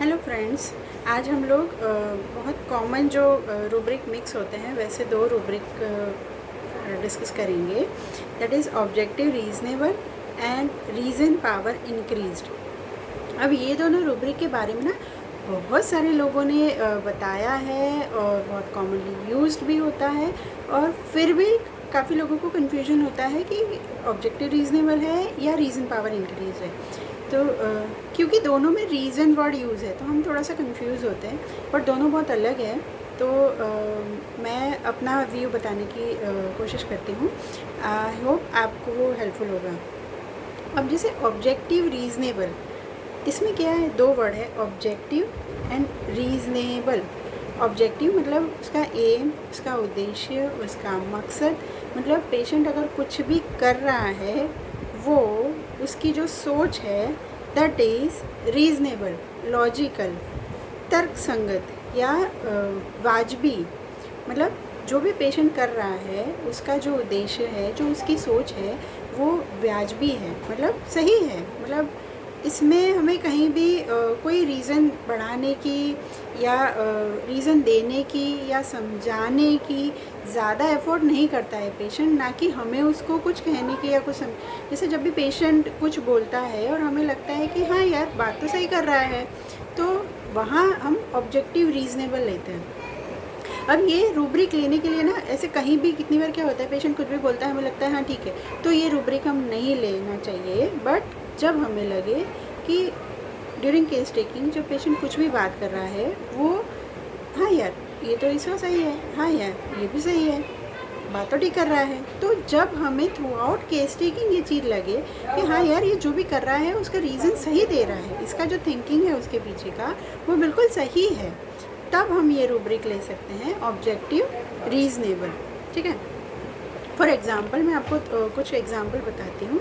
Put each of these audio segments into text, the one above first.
Hello friends, आज हम लोग बहुत कॉमन जो रूब्रिक मिक्स होते हैं वैसे दो रूब्रिक डिस्कस करेंगे। That is objective reasonable and reason power increased. अब ये दोनों रूब्रिक के बारे में ना बहुत सारे लोगों ने बताया है और बहुत कॉमनली यूज्ड भी होता है, और फिर भी काफ़ी लोगों को कन्फ्यूजन होता है कि ऑब्जेक्टिव रीजनेबल है या रीज़न पावर इंक्रीज है। तो क्योंकि दोनों में रीज़न वर्ड यूज़ है तो हम थोड़ा सा कंफ्यूज होते हैं, बट दोनों बहुत अलग है। तो मैं अपना व्यू बताने की कोशिश करती हूँ। आई होप आपको वो हेल्पफुल होगा। अब जैसे ऑब्जेक्टिव रीजनेबल, इसमें क्या है, दो वर्ड है, ऑब्जेक्टिव एंड रीजनेबल। ऑब्जेक्टिव मतलब उसका एम, उसका उद्देश्य, उसका मकसद, मतलब पेशेंट अगर कुछ भी कर रहा है वो उसकी जो सोच है दैट इज़ रीजनेबल, लॉजिकल, तर्क संगत या वाजबी। मतलब जो भी पेशेंट कर रहा है उसका जो उद्देश्य है, जो उसकी सोच है वो वाजबी है, मतलब सही है। मतलब इसमें हमें कहीं भी कोई रीज़न बढ़ाने की या रीज़न देने की या समझाने की ज़्यादा एफर्ट नहीं करता है पेशेंट, ना कि हमें उसको कुछ कहने की या कुछ जैसे जब भी पेशेंट कुछ बोलता है और हमें लगता है कि हाँ यार बात तो सही कर रहा है, तो वहाँ हम ऑब्जेक्टिव रीजनेबल लेते हैं। अब ये रूब्रिक लेने के लिए ना ऐसे कहीं भी कितनी बार क्या होता है, पेशेंट कुछ भी बोलता है, हमें लगता है हाँ ठीक है, तो ये रूब्रिक हम नहीं लेना चाहिए। बट जब हमें लगे कि ड्यूरिंग केस टेकिंग जो पेशेंट कुछ भी बात कर रहा है वो हाँ यार ये तो इसका सही है, हाँ यार ये भी सही है, बात तो ठीक कर रहा है, तो जब हमें थ्रू आउट केस टेकिंग ये चीज़ लगे कि हाँ यार ये जो भी कर रहा है उसका रीज़न सही दे रहा है, इसका जो थिंकिंग है उसके पीछे का वो बिल्कुल सही है, तब हम ये रूब्रिक ले सकते हैं ऑब्जेक्टिव रीजनेबल। ठीक है। फॉर एग्ज़ाम्पल मैं आपको कुछ एग्ज़ाम्पल बताती हूँ।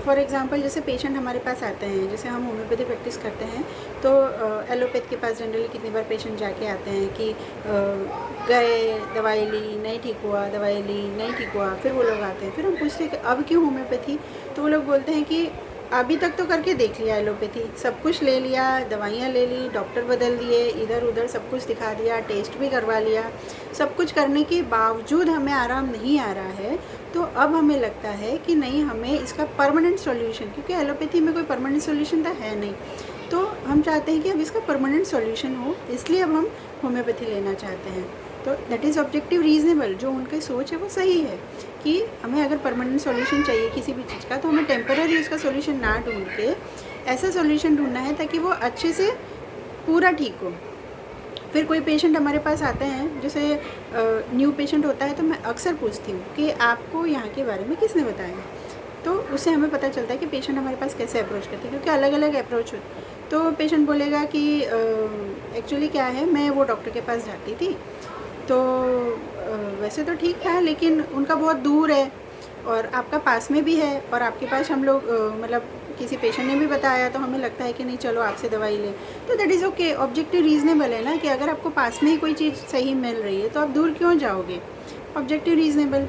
फॉर एग्ज़ाम्पल जैसे पेशेंट हमारे पास आते हैं, जैसे हम होम्योपैथी प्रैक्टिस करते हैं तो एलोपैथ के पास जनरली कितनी बार पेशेंट जाके आते हैं कि गए, दवाई ली, नहीं ठीक हुआ, दवाई ली, नहीं ठीक हुआ, फिर वो लोग आते हैं, फिर हम पूछते हैं कि अब क्यों होम्योपैथी, तो वो लोग बोलते हैं कि अभी तक तो करके देख लिया एलोपैथी, सब कुछ ले लिया, दवाइयाँ ले ली, डॉक्टर बदल दिए, इधर उधर सब कुछ दिखा दिया, टेस्ट भी करवा लिया, सब कुछ करने के बावजूद हमें आराम नहीं आ रहा है। तो अब हमें लगता है कि नहीं, हमें इसका परमानेंट सॉल्यूशन, क्योंकि एलोपैथी में कोई परमानेंट सॉल्यूशन तो है नहीं, तो हम चाहते हैं कि अब इसका परमानेंट सॉल्यूशन हो, इसलिए अब हम होम्योपैथी लेना चाहते हैं। तो दैट इज़ ऑब्जेक्टिव रीजनेबल, जो उनकी सोच है वो सही है कि हमें अगर परमानेंट सॉल्यूशन चाहिए किसी भी चीज़ का तो हमें टेम्पररी उसका सॉल्यूशन ना ढूंढ के ऐसा सॉल्यूशन ढूंढना है ताकि वो अच्छे से पूरा ठीक हो। फिर कोई पेशेंट हमारे पास आते हैं, जैसे न्यू पेशेंट होता है तो मैं अक्सर पूछती हूँ कि आपको यहाँ के बारे में किसने बताया, तो उससे हमें पता चलता है कि पेशेंट हमारे पास कैसे अप्रोच करते हैं, क्योंकि अलग अलग अप्रोच होती है। तो पेशेंट बोलेगा कि एक्चुअली क्या है, मैं वो डॉक्टर के पास जाती थी तो वैसे तो ठीक था लेकिन उनका बहुत दूर है और आपका पास में भी है, और आपके पास हम लोग मतलब किसी पेशेंट ने भी बताया तो हमें लगता है कि नहीं चलो आपसे दवाई लें, तो that is okay, objective reasonable है ना, कि अगर आपको पास में ही कोई चीज़ सही मिल रही है तो आप दूर क्यों जाओगे, ऑब्जेक्टिव रीजनेबल।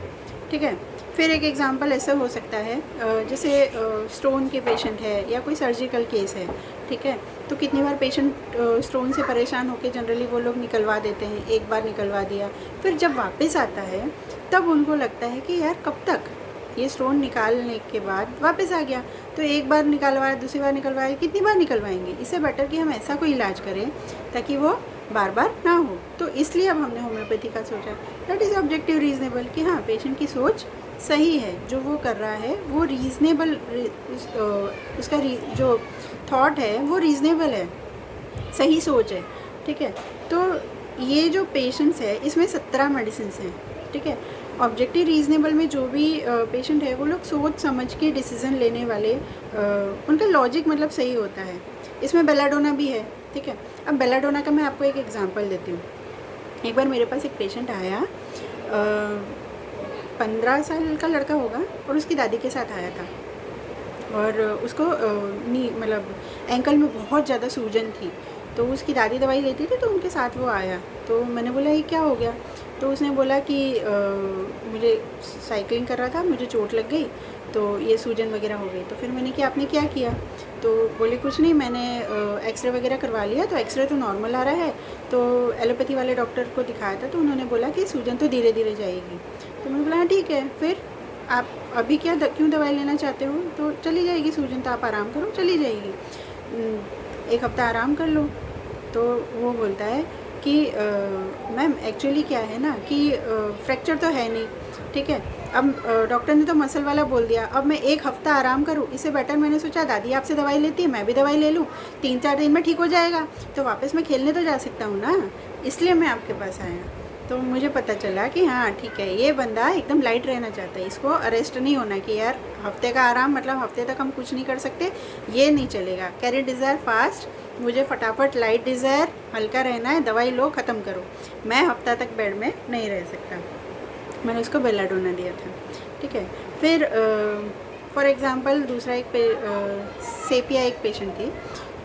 ठीक है। फिर एक एग्जांपल ऐसा हो सकता है, जैसे स्टोन के पेशेंट है या कोई सर्जिकल केस है, ठीक है, तो कितनी बार पेशेंट स्टोन से परेशान होकर जनरली वो लोग निकलवा देते हैं, एक बार निकलवा दिया, फिर जब वापस आता है तब उनको लगता है कि यार कब तक, ये स्टोन निकालने के बाद वापस आ गया, तो एक बार निकलवाया, दूसरी बार निकलवाया, कितनी बार निकलवाएंगे, इससे बेटर कि हम ऐसा कोई इलाज करें ताकि वो बार बार ना हो। तो इसलिए अब हमने होम्योपैथी का सोचा। दैट इज़ ऑब्जेक्टिव रीजनेबल, कि हाँ पेशेंट की सोच सही है, जो वो कर रहा है वो रीजनेबल, उसका जो थॉट है वो रीजनेबल है, सही सोच है। ठीक है। तो ये जो पेशेंट्स है इसमें 17 मेडिसिन हैं। ठीक है। ऑब्जेक्टिव रीजनेबल में जो भी पेशेंट है वो लोग सोच समझ के डिसीज़न लेने वाले, उनका लॉजिक मतलब सही होता है। इसमें बेलाडोना भी है। ठीक है। अब बेलाडोना का मैं आपको एक एग्जांपल देती हूँ। एक बार मेरे पास एक पेशेंट आया, 15 साल का लड़का होगा और उसकी दादी के साथ आया था, और उसको नी मतलब एंकल में बहुत ज़्यादा सूजन थी, तो उसकी दादी दवाई लेती थी तो उनके साथ वो आया। तो मैंने बोला ये क्या हो गया, तो उसने बोला कि मुझे साइकिलिंग कर रहा था, मुझे चोट लग गई, तो ये सूजन वगैरह हो गई। तो फिर मैंने कि आपने क्या किया? तो बोले कुछ नहीं, मैंने एक्सरे वगैरह करवा लिया, तो एक्सरे तो नॉर्मल आ रहा है, तो एलोपैथी वाले डॉक्टर को दिखाया था, तो उन्होंने बोला कि सूजन तो धीरे धीरे जाएगी। तो मैंने बोला हाँ ठीक है, फिर आप अभी क्यों दवाई लेना चाहते हो? तो चली जाएगी सूजन, तो आप आराम करो, चली जाएगी, 1 हफ़्ता आराम कर लो। तो वो बोलता है कि मैम एक्चुअली क्या है ना कि फ्रैक्चर तो है नहीं, ठीक है, अब डॉक्टर ने तो मसल वाला बोल दिया, अब मैं 1 हफ़्ता आराम करूँ, इससे बेटर मैंने सोचा दादी आपसे दवाई लेती है, मैं भी दवाई ले लूँ, 3-4 दिन में ठीक हो जाएगा, तो वापस मैं खेलने तो जा सकता हूँ ना, इसलिए मैं आपके पास आया। तो मुझे पता चला कि हाँ ठीक है, ये बंदा एकदम लाइट रहना चाहता है, इसको अरेस्ट नहीं होना कि यार हफ्ते का आराम मतलब हफ्ते तक हम कुछ नहीं कर सकते, ये नहीं चलेगा। कैरी डिज़ायर फास्ट, मुझे फटाफट लाइट डिज़ायर, हल्का रहना है, दवाई लो, ख़त्म करो, मैं हफ्ता तक बेड में नहीं रह सकता। मैंने उसको बेलाडोना दिया था, ठीक है। फिर फॉर एग्ज़ाम्पल दूसरा सेपिया एक पेशेंट थी,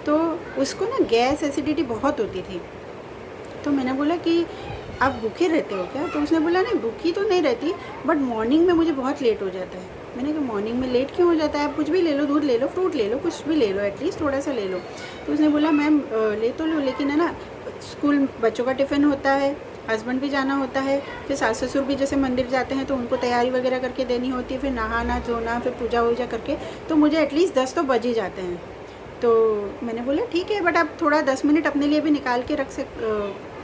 तो उसको ना गैस एसिडिटी बहुत होती थी। तो मैंने बोला कि आप भूखे रहते हो क्या? तो उसने बोला नहीं भूखी तो नहीं रहती, बट मॉर्निंग में मुझे बहुत लेट हो जाता है। मैंने कहा मॉर्निंग में लेट क्यों हो जाता है? आप कुछ भी ले लो, दूध ले लो, फ्रूट ले लो, कुछ भी ले लो, एटलीस्ट थोड़ा सा ले लो। तो उसने बोला मैम ले तो लो, लेकिन है ना स्कूल बच्चों का टिफ़िन होता है, हस्बैंड भी जाना होता है, फिर सास ससुर भी जैसे मंदिर जाते हैं तो उनको तैयारी वगैरह करके देनी होती है, फिर नहाना धोना, फिर पूजा वूजा करके, तो मुझे एटलीस्ट 10 तो बज ही जाते हैं। तो मैंने बोला ठीक है, बट आप थोड़ा 10 मिनट अपने लिए भी निकाल के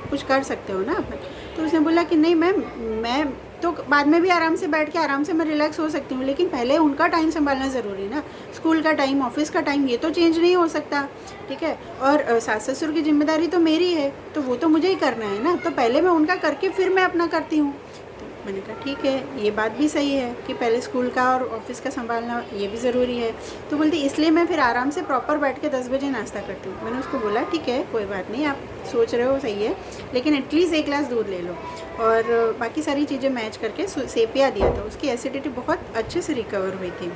कुछ कर सकते हो ना आप। तो उसने बोला कि नहीं मैम, मैं तो बाद में भी आराम से बैठ के आराम से मैं रिलैक्स हो सकती हूँ, लेकिन पहले उनका टाइम संभालना ज़रूरी ना, स्कूल का टाइम, ऑफिस का टाइम, ये तो चेंज नहीं हो सकता, ठीक है। और सास ससुर की जिम्मेदारी तो मेरी है, तो वो तो मुझे ही करना है ना, तो पहले मैं उनका करके फिर मैं अपना करती हूँ। तो मैंने कहा ठीक है, ये बात भी सही है कि पहले स्कूल का और ऑफिस का संभालना ये भी ज़रूरी है। तो बोलती इसलिए मैं फिर आराम से प्रॉपर बैठ के 10 बजे नाश्ता करती हूँ। मैंने उसको बोला ठीक है, कोई बात नहीं, आप सोच रहे हो सही है, लेकिन एटलीस्ट 1 ग्लास दूध ले लो, और बाकी सारी चीज़ें मैच करके सेपिया दिया था, उसकी एसिडिटी बहुत अच्छे से रिकवर हुई थी।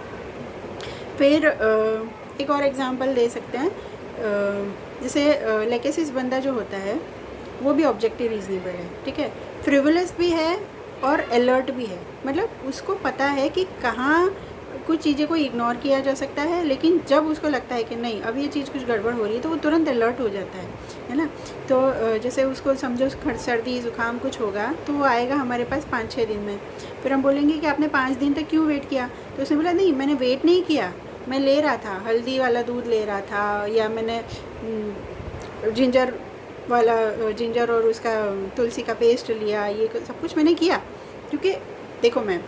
फिर एक और एग्ज़ाम्पल दे सकते हैं, जैसे लेकेसिस बंदा जो होता है वो भी ऑब्जेक्टिव रीजनेबल है, ठीक है, फ्रिवुलस भी है और अलर्ट भी है, मतलब उसको पता है कि कहाँ कुछ चीज़ें को इग्नोर किया जा सकता है, लेकिन जब उसको लगता है कि नहीं अब ये चीज़ कुछ गड़बड़ हो रही है तो वो तुरंत अलर्ट हो जाता है ना। तो जैसे उसको समझो सर्दी ज़ुकाम कुछ होगा तो वो आएगा हमारे पास 5-6 दिन में, फिर हम बोलेंगे कि आपने 5 दिन तक क्यों वेट किया? तो उसने बोला नहीं मैंने वेट नहीं किया, मैं ले रहा था, हल्दी वाला दूध ले रहा था, या मैंने जिंजर और उसका तुलसी का पेस्ट लिया, ये सब कुछ मैंने किया। क्योंकि देखो मैम,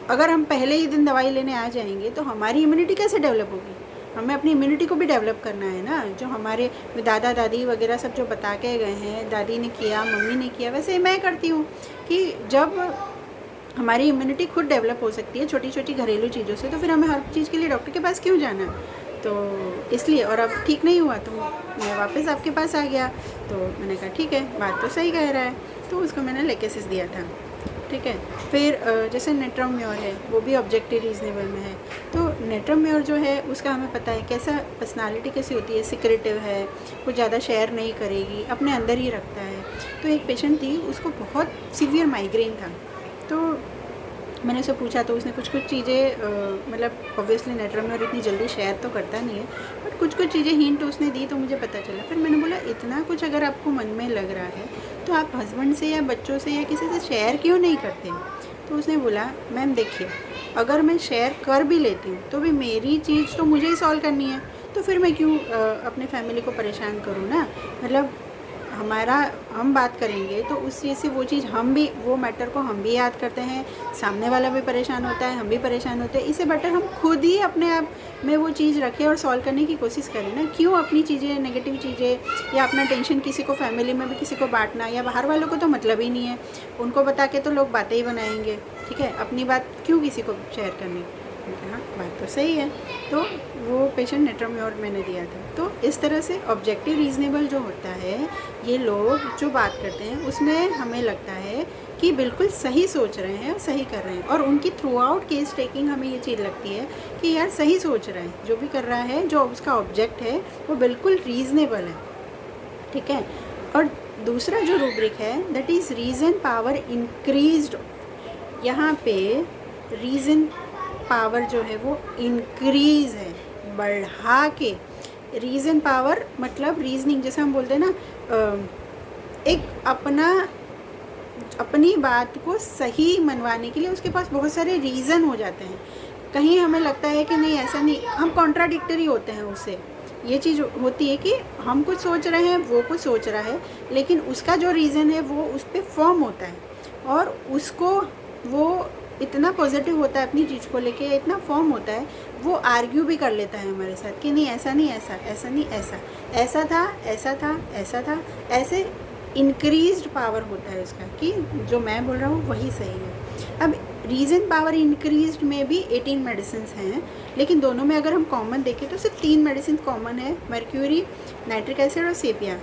अगर हम पहले ही दिन दवाई लेने आ जाएंगे तो हमारी इम्यूनिटी कैसे डेवलप होगी? हमें अपनी इम्यूनिटी को भी डेवलप करना है ना, जो हमारे दादा दादी वगैरह सब जो बता के गए हैं, दादी ने किया, मम्मी ने किया, वैसे मैं करती हूँ कि जब हमारी इम्यूनिटी खुद डेवलप हो सकती है छोटी छोटी घरेलू चीज़ों से, तो फिर हमें हर चीज़ के लिए डॉक्टर के पास क्यों जाना? तो इसलिए, और अब ठीक नहीं हुआ तो मैं वापस आपके पास आ गया। तो मैंने कहा ठीक है, बात तो सही कह रहा है, तो उसको मैंने लेकेसिस दिया था, ठीक है। फिर जैसे नेट्रोम्योर है, वो भी ऑब्जेक्टिव रीजनेबल में है। तो नेट्रोम्योर जो है उसका हमें पता है कैसा पर्सनालिटी कैसी होती है, सिक्रेटिव है, कुछ ज़्यादा शेयर नहीं करेगी, अपने अंदर ही रखता है। तो एक पेशेंट थी, उसको बहुत सीवियर माइग्रेन था, तो मैंने उसे पूछा तो उसने कुछ चीज़ें मतलब ऑब्वियसली नेट्रोम्योर इतनी जल्दी शेयर तो करता नहीं है, बट कुछ चीज़ें हिंट उसने दी तो मुझे पता चला। फिर मैंने बोला इतना कुछ अगर आपको मन में लग रहा है तो आप हस्बैंड से या बच्चों से या किसी से शेयर क्यों नहीं करते? तो उसने बोला मैम देखिए, अगर मैं शेयर कर भी लेती हूँ तो भी मेरी चीज़ तो मुझे ही सॉल्व करनी है, तो फिर मैं क्यों अपने फैमिली को परेशान करूँ ना। मतलब हम बात करेंगे तो उस चीज़ से वो चीज़ हम भी, वो मैटर को हम भी याद करते हैं, सामने वाला भी परेशान होता है, हम भी परेशान होते हैं। इससे बेटर हम खुद ही अपने आप में वो चीज़ रखें और सॉल्व करने की कोशिश करें ना। क्यों अपनी चीज़ें, नेगेटिव चीज़ें या अपना टेंशन किसी को, फैमिली में भी किसी को बांटना, या बाहर वालों को तो मतलब ही नहीं है, उनको बता के तो लोग बातें ही बनाएंगे, ठीक है, अपनी बात क्यों किसी को शेयर करनी। हाँ बात तो सही है। तो वो पेशेंट नेट्रोम्योर मैंने दिया था। तो इस तरह से ऑब्जेक्टिव रीजनेबल जो होता है, ये लोग जो बात करते हैं उसमें हमें लगता है कि बिल्कुल सही सोच रहे हैं और सही कर रहे हैं, और उनकी थ्रू आउट केस टेकिंग हमें ये चीज़ लगती है कि यार सही सोच रहा है, जो भी कर रहा है, जो उसका ऑब्जेक्ट है वो बिल्कुल रीज़नेबल है, ठीक है। और दूसरा जो रूब्रिक है that is reason power increased. यहाँ पे रीज़न पावर जो है वो इंक्रीज़ है, बढ़ा के। रीज़न पावर मतलब रीजनिंग, जैसे हम बोलते हैं ना, एक अपनी बात को सही मनवाने के लिए उसके पास बहुत सारे रीज़न हो जाते हैं। कहीं हमें लगता है कि नहीं ऐसा नहीं, हम कॉन्ट्राडिक्टरी होते हैं उससे। ये चीज़ होती है कि हम कुछ सोच रहे हैं, वो कुछ सोच रहा है, लेकिन उसका जो रीज़न है वो उस पर फर्म होता है और उसको वो इतना पॉजिटिव होता है अपनी चीज़ को लेके, इतना फर्म होता है, वो आर्ग्यू भी कर लेता है हमारे साथ कि नहीं ऐसा नहीं, ऐसा ऐसा नहीं, ऐसा ऐसा था, ऐसा था, ऐसा था, ऐसे इंक्रीज्ड पावर होता है उसका कि जो मैं बोल रहा हूँ वही सही है। अब रीज़न पावर इंक्रीज्ड में भी 18 मेडिसिन हैं, लेकिन दोनों में अगर हम कॉमन देखें तो सिर्फ 3 मेडिसिन कॉमन है, मर्क्यूरी, नाइट्रिक एसिड और सेपिया।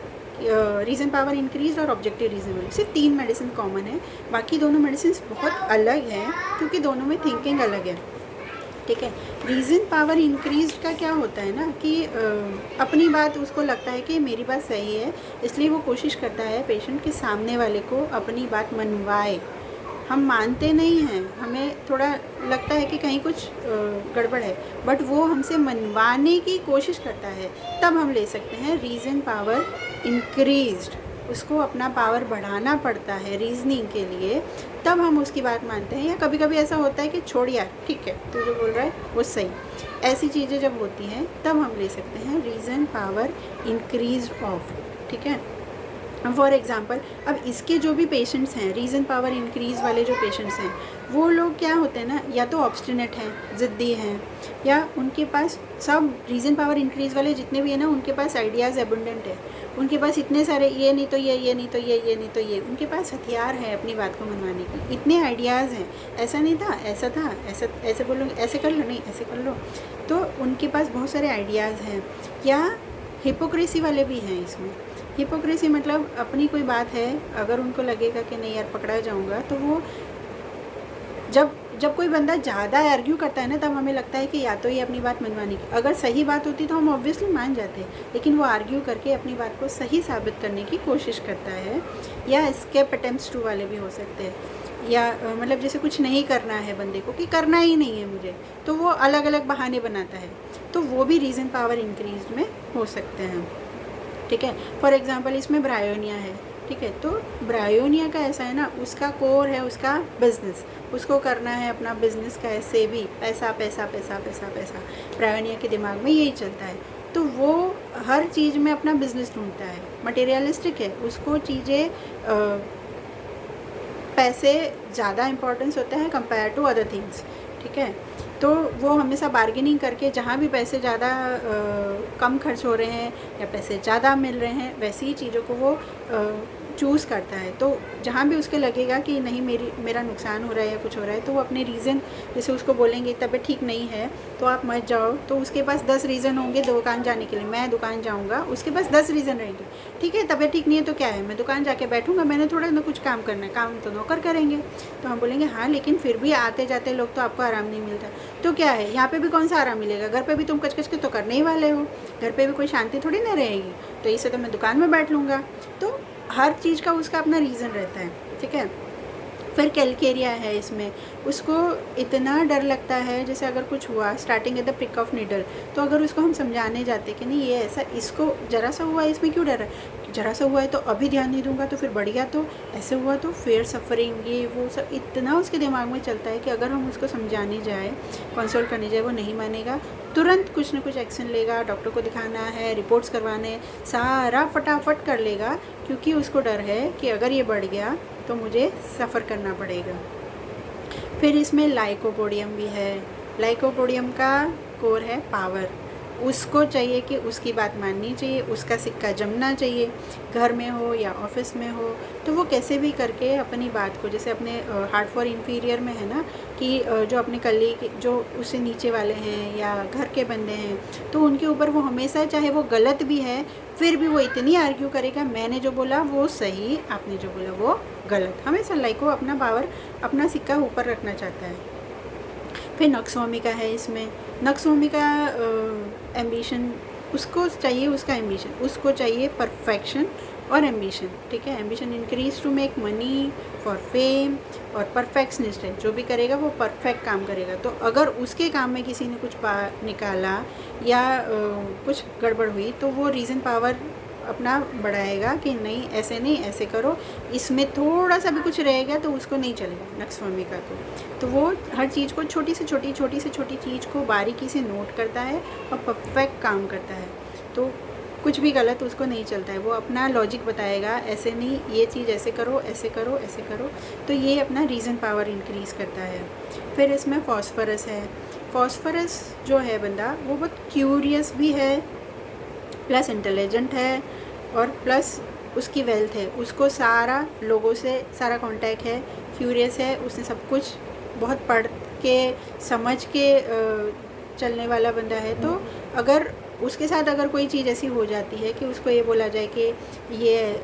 रीज़न पावर इंक्रीज और ऑब्जेक्टिव रीजनेबल, सिर्फ 3 मेडिसिन कॉमन है, बाकी दोनों मेडिसिन बहुत अलग हैं क्योंकि दोनों में थिंकिंग अलग है। ठीक है, रीज़न पावर इंक्रीज का क्या होता है ना कि अपनी बात उसको लगता है कि मेरी बात सही है, इसलिए वो कोशिश करता है पेशेंट के सामने वाले को अपनी बात मनवाए। हम मानते नहीं हैं, हमें थोड़ा लगता है कि कहीं कुछ गड़बड़ है, बट वो हमसे मनवाने की कोशिश करता है, तब हम ले सकते हैं रीज़न पावर इंक्रीज्ड। उसको अपना पावर बढ़ाना पड़ता है रीजनिंग के लिए, तब हम उसकी बात मानते हैं। या कभी कभी ऐसा होता है कि छोड़ यार, ठीक है तू जो बोल रहा है वो सही, ऐसी चीज़ें जब होती हैं तब हम ले सकते हैं रीज़न पावर इंक्रीज ऑफ। ठीक है, फॉर एग्ज़ाम्पल अब इसके जो भी पेशेंट्स हैं, रीज़न पावर इंक्रीज़ वाले जो पेशेंट्स हैं, वो लोग क्या होते हैं ना, या तो ऑब्स्टिनेट हैं, ज़िद्दी हैं, या उनके पास सब रीज़न पावर इंक्रीज़ वाले जितने भी हैं ना, उनके पास आइडियाज़ एबंडेंट है, उनके पास इतने सारे ये नहीं तो ये नहीं तो ये नहीं तो ये, उनके पास हथियार है अपनी बात को मनवाने की, इतने आइडियाज़ हैं, ऐसा नहीं था, ऐसा था, ऐसा ऐसे बोलो, ऐसे कर लो, नहीं ऐसे कर लो, तो उनके पास बहुत सारे आइडियाज़ हैं। या हिपोक्रेसी वाले भी हैं इसमें। हिपोक्रेसी मतलब अपनी कोई बात है, अगर उनको लगेगा कि नहीं यार पकड़ा जाऊंगा, तो वो जब कोई बंदा ज़्यादा आर्ग्यू करता है ना, तब हमें लगता है कि या तो ये अपनी बात मनवाने की, अगर सही बात होती तो हम ऑब्वियसली मान जाते, लेकिन वो आर्ग्यू करके अपनी बात को सही साबित करने की कोशिश करता है। या एस्केप अटेम्प्ट्स टू वाले भी हो सकते हैं, या मतलब जैसे कुछ नहीं करना है बंदे को, कि करना ही नहीं है मुझे, तो वो अलग अलग बहाने बनाता है, तो वो भी रीज़न पावर इंक्रीज में हो सकते हैं। ठीक है, फॉर एग्ज़ाम्पल इसमें ब्रायोनिया है। ठीक है, तो ब्रायोनिया का ऐसा है ना, उसका कोर है उसका बिज़नेस, उसको करना है अपना बिज़नेस का है सेवी, पैसा पैसा पैसा पैसा पैसा, ब्रायोनिया के दिमाग में यही चलता है, तो वो हर चीज़ में अपना बिज़नेस ढूंढता है, मटेरियलिस्टिक है, उसको चीज़ें पैसे ज़्यादा इम्पोर्टेंस होता है कंपेयर टू अदर थिंग्स। ठीक है, तो वो हमेशा बार्गेनिंग करके जहाँ भी पैसे ज़्यादा कम खर्च हो रहे हैं या पैसे ज़्यादा मिल रहे हैं, वैसी ही चीज़ों को वो चूज़ करता है। तो जहाँ भी उसके लगेगा कि नहीं मेरा नुकसान हो रहा है या कुछ हो रहा है, तो वो अपने रीज़न, जैसे उसको बोलेंगे तबीयत ठीक नहीं है तो आप मत जाओ, तो उसके पास 10 रीज़न होंगे दुकान जाने के लिए। मैं दुकान जाऊँगा, उसके पास 10 रीज़न रहेंगे। ठीक है, तबीयत ठीक नहीं है तो क्या है, मैं दुकान जाके बैठूँगा, मैंने थोड़ा ना कुछ काम करना है, काम तो नौकर करेंगे। तो हम बोलेंगे हाँ, लेकिन फिर भी आते जाते लोग तो आपको आराम नहीं मिलता, तो क्या है, यहाँ पे भी कौन सा आराम मिलेगा, घर पे भी तुम कच के तो करने ही वाले हो, घर पे भी कोई शांति थोड़ी ना रहेगी, तो इससे तो मैं दुकान में बैठ लूँगा। तो हर चीज़ का उसका अपना रीज़न रहता है। ठीक है, फिर कैलकेरिया है, इसमें उसको इतना डर लगता है, जैसे अगर कुछ हुआ, starting at the prick of needle, तो अगर उसको हम समझाने जाते कि नहीं ये ऐसा, इसको ज़रा सा हुआ है, इसमें क्यों डर है, ज़रा सा हुआ है तो अभी ध्यान नहीं दूंगा तो फिर बढ़ गया, तो ऐसे हुआ तो फिर सफरिंग, ये वो सब इतना उसके दिमाग में चलता है कि अगर हम उसको समझाने जाए, कंसल्ट करने जाए, वो नहीं मानेगा, तुरंत कुछ ना कुछ एक्शन लेगा, डॉक्टर को दिखाना है, रिपोर्ट्स करवाने, सारा फटाफट कर लेगा, क्योंकि उसको डर है कि अगर ये बढ़ गया तो मुझे सफ़र करना पड़ेगा। फिर इसमें लाइकोपोडियम भी है। लाइकोपोडियम का कोर है पावर, उसको चाहिए कि उसकी बात माननी चाहिए, उसका सिक्का जमना चाहिए, घर में हो या ऑफिस में हो, तो वो कैसे भी करके अपनी बात को, जैसे अपने हार्ट फॉर इन्फीरियर में है ना कि जो अपने कलीग जो उससे नीचे वाले हैं या घर के बंदे हैं, तो उनके ऊपर वो हमेशा, चाहे वो गलत भी है फिर भी वो इतनी आर्ग्यू करेगा, मैंने जो बोला वो सही, आपने जो बोला वो गलत, हमेशा लाइको अपना पावर, अपना सिक्का ऊपर रखना चाहता है। फिर नक्सवामी का है, इसमें नक्सवामी का एम्बिशन उसको चाहिए उसका एम्बिशन, उसको चाहिए परफेक्शन और एम्बिशन, ठीक है। Ambition increase to make money for fame, और परफेक्शनिस्ट है, जो भी करेगा वो परफेक्ट काम करेगा। तो अगर उसके काम में किसी ने कुछ निकाला या कुछ गड़बड़ हुई तो वो रीज़न पावर अपना बढ़ाएगा कि नहीं ऐसे नहीं, ऐसे करो, इसमें थोड़ा सा भी कुछ रहेगा तो उसको नहीं चलेगा नक्सवामी का। तो वो हर चीज़ को छोटी से छोटी चीज़ को बारीकी से नोट करता है और परफेक्ट काम करता है। तो कुछ भी गलत उसको नहीं चलता है, वो अपना लॉजिक बताएगा, ऐसे नहीं, ये चीज़ ऐसे करो, ऐसे करो, ऐसे करो। तो ये अपना रीज़न पावर इंक्रीज़ करता है। फिर इसमें फॉस्फरस है। फॉस्फरस जो है बंदा, वो बहुत क्यूरियस भी है, प्लस इंटेलिजेंट है, और प्लस उसकी वेल्थ है, उसको सारा लोगों से सारा कांटेक्ट है, क्यूरियस है, उसने सब कुछ बहुत पढ़ के समझ के चलने वाला बंदा है। तो अगर उसके साथ अगर कोई चीज़ ऐसी हो जाती है कि उसको ये बोला जाए कि ये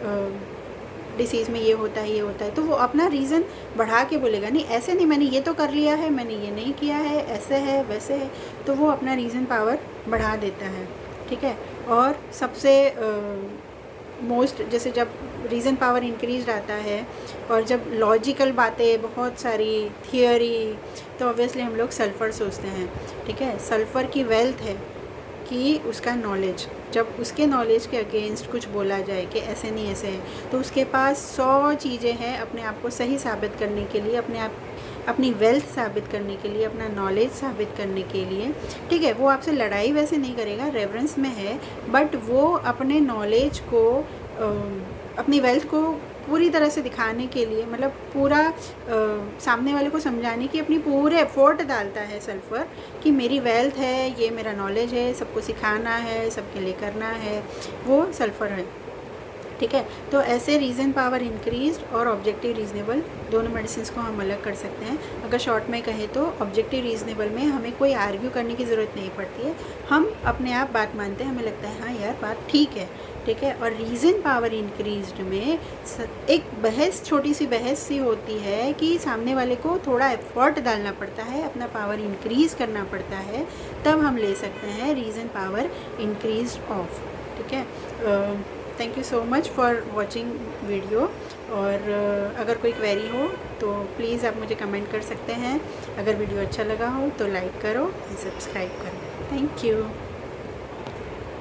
डिसीज़ में ये होता है, ये होता है, तो वो अपना रीज़न बढ़ा के बोलेगा, नहीं ऐसे नहीं, मैंने ये तो कर लिया है, मैंने ये नहीं किया है, ऐसे है वैसे है। तो वो अपना रीज़न पावर बढ़ा देता है, ठीक है। और सबसे मोस्ट, जैसे जब रीज़न पावर इंक्रीज आता है और जब लॉजिकल बातें, बहुत सारी थियोरी, तो ऑब्वियसली हम लोग सल्फ़र सोचते हैं, ठीक है। सल्फ़र की वेल्थ है कि उसका नॉलेज, जब उसके नॉलेज के अगेंस्ट कुछ बोला जाए कि ऐसे नहीं ऐसे है, तो उसके पास 100 चीज़ें हैं अपने आप को सही साबित करने के लिए, अपनी वेल्थ साबित करने के लिए, अपना नॉलेज साबित करने के लिए, ठीक है। वो आपसे लड़ाई वैसे नहीं करेगा, रेफरेंस में है, बट वो अपने नॉलेज को, अपनी वेल्थ को पूरी तरह से दिखाने के लिए, मतलब पूरा सामने वाले को समझाने की अपनी पूरे एफर्ट डालता है सल्फ़र, कि मेरी वेल्थ है, ये मेरा नॉलेज है, सबको सिखाना है, सबके लिए करना है, वो सल्फ़र है, ठीक है। तो ऐसे रीज़न पावर इंक्रीज और ऑब्जेक्टिव रीजनेबल दोनों मेडिसिन को हम अलग कर सकते हैं। अगर शॉर्ट में कहें तो ऑब्जेक्टिव रीजनेबल में हमें कोई आर्ग्यू करने की ज़रूरत नहीं पड़ती है, हम अपने आप बात मानते हैं, हमें लगता है हाँ यार बात ठीक है, ठीक है। और रीज़न पावर इंक्रीज्ड में एक बहस, छोटी सी बहस सी होती है कि सामने वाले को थोड़ा एफर्ट डालना पड़ता है, अपना पावर इंक्रीज़ करना पड़ता है, तब हम ले सकते हैं रीज़न पावर इंक्रीज ऑफ, ठीक है। Thank you so much for watching video. और अगर कोई क्वेरी हो तो प्लीज़ आप मुझे कमेंट कर सकते हैं। अगर वीडियो अच्छा लगा हो तो लाइक करो, सब्सक्राइब करो। Thank you.